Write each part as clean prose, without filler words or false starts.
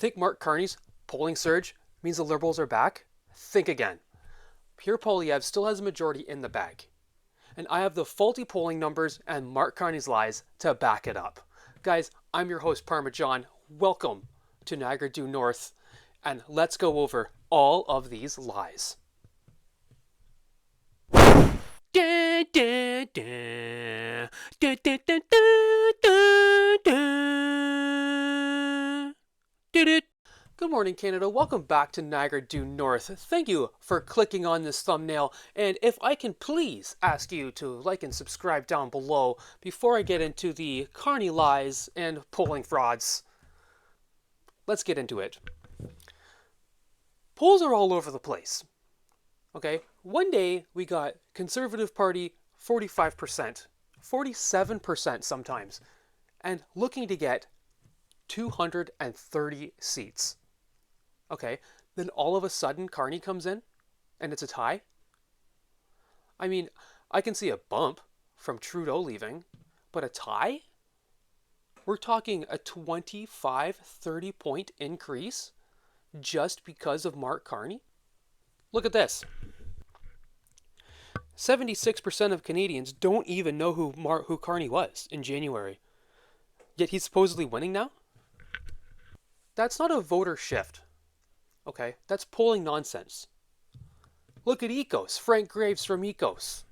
think Mark Carney's polling surge means the Liberals are back? Think again. Pierre Poilievre still has a majority in the bag. And I have the faulty polling numbers and Mark Carney's lies to back it up. Guys, I'm your host, Parmesan. Welcome to Niagara Due North, and let's go over all of these lies. Da, da, da. Da, da, da, da, da, da. Good morning, Canada. Welcome back to Niagara Due North. Thank you for clicking on this thumbnail, and if I can please ask you to like and subscribe down below before I get into the Carney lies and polling frauds. Let's get into it. Polls are all over the place. Okay, one day we got Conservative Party 45%, 47% sometimes, and looking to get 230 seats. Okay, then all of a sudden Carney comes in and it's a tie? I mean, I can see a bump from Trudeau leaving, but a tie? We're talking a 25-30 point increase just because of Mark Carney? Look at this. 76% of Canadians don't even know who Carney was in January. Yet he's supposedly winning now? That's not a voter shift. Okay, that's polling nonsense. Look at Ecos, Frank Graves from Ecos,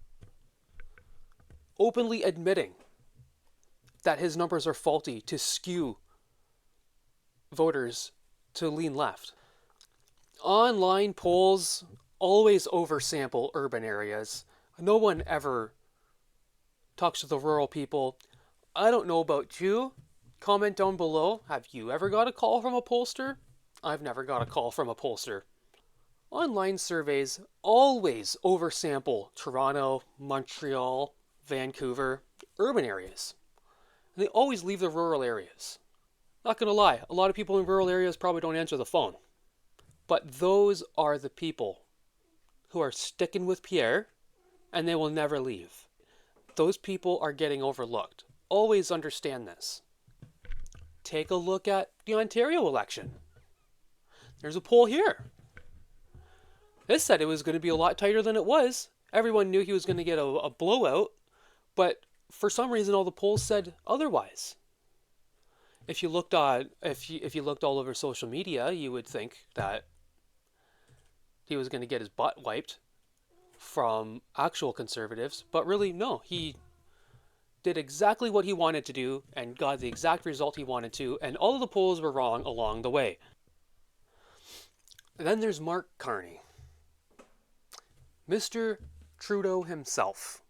openly admitting that his numbers are faulty to skew voters to lean left. Online polls always oversample urban areas. No one ever talks to the rural people. I don't know about you. Comment down below. Have you ever got a call from a pollster? I've never got a call from a pollster. Online surveys always oversample Toronto, Montreal, Vancouver, urban areas. And they always leave the rural areas. Not gonna lie, a lot of people in rural areas probably don't answer the phone. But those are the people who are sticking with Pierre, and they will never leave. Those people are getting overlooked. Always understand this. Take a look at the Ontario election. There's a poll here. This said it was going to be a lot tighter than it was. Everyone knew he was going to get a blowout, but for some reason all the polls said otherwise. If you looked if you looked all over social media, you would think that he was going to get his butt wiped from actual conservatives, but really no, he did exactly what he wanted to do and got the exact result he wanted to, and all of the polls were wrong along the way. And then there's Mark Carney, Mr. Trudeau himself,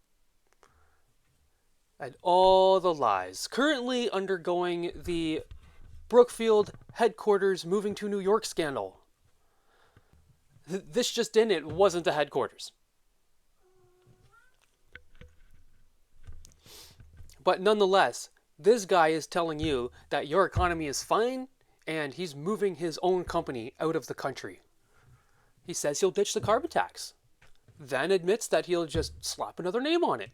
and all the lies. Currently undergoing the Brookfield headquarters moving to New York scandal. This just in, it wasn't the headquarters. But nonetheless, this guy is telling you that your economy is fine and he's moving his own company out of the country. He says he'll ditch the carbon tax, then admits that he'll just slap another name on it.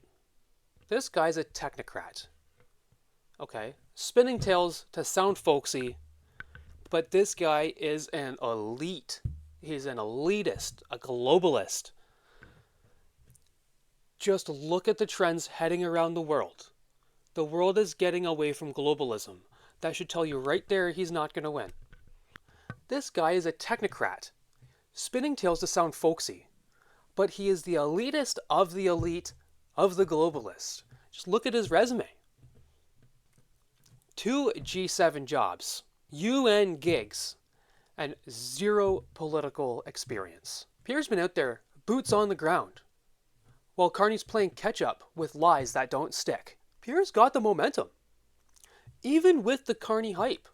This guy's a technocrat. Okay, spinning tales to sound folksy, but this guy is an elite. He's an elitist, a globalist. Just look at the trends heading around the world. The world is getting away from globalism. That should tell you right there he's not going to win. This guy is a technocrat, spinning tales to sound folksy, but he is the elitist of the elite of the globalists. Just look at his resume. 2 G7 jobs, UN gigs, and 0 political experience. Pierre's been out there, boots on the ground, while Carney's playing catch up with lies that don't stick. Pierre's got the momentum. Even with the Carney hype,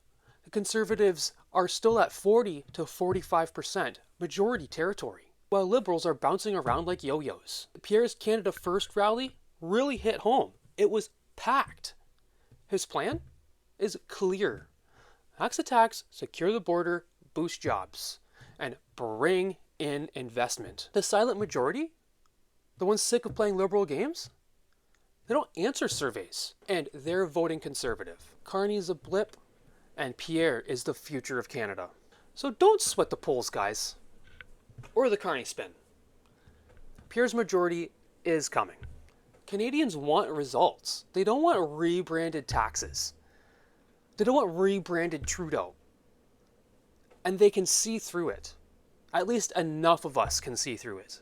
the Conservatives are still at 40 to 45% majority territory, while Liberals are bouncing around like yo-yos. Pierre's Canada First rally really hit home. It was packed. His plan is clear. Axe the tax, secure the border, boost jobs, and bring in investment. The silent majority, the ones sick of playing liberal games, they don't answer surveys, and they're voting Conservative. Carney's a blip, And Pierre is the future of Canada. So don't sweat the polls, guys. Or the Carney spin. Pierre's majority is coming. Canadians want results. They don't want rebranded taxes. They don't want rebranded Trudeau. And they can see through it. At least enough of us can see through it.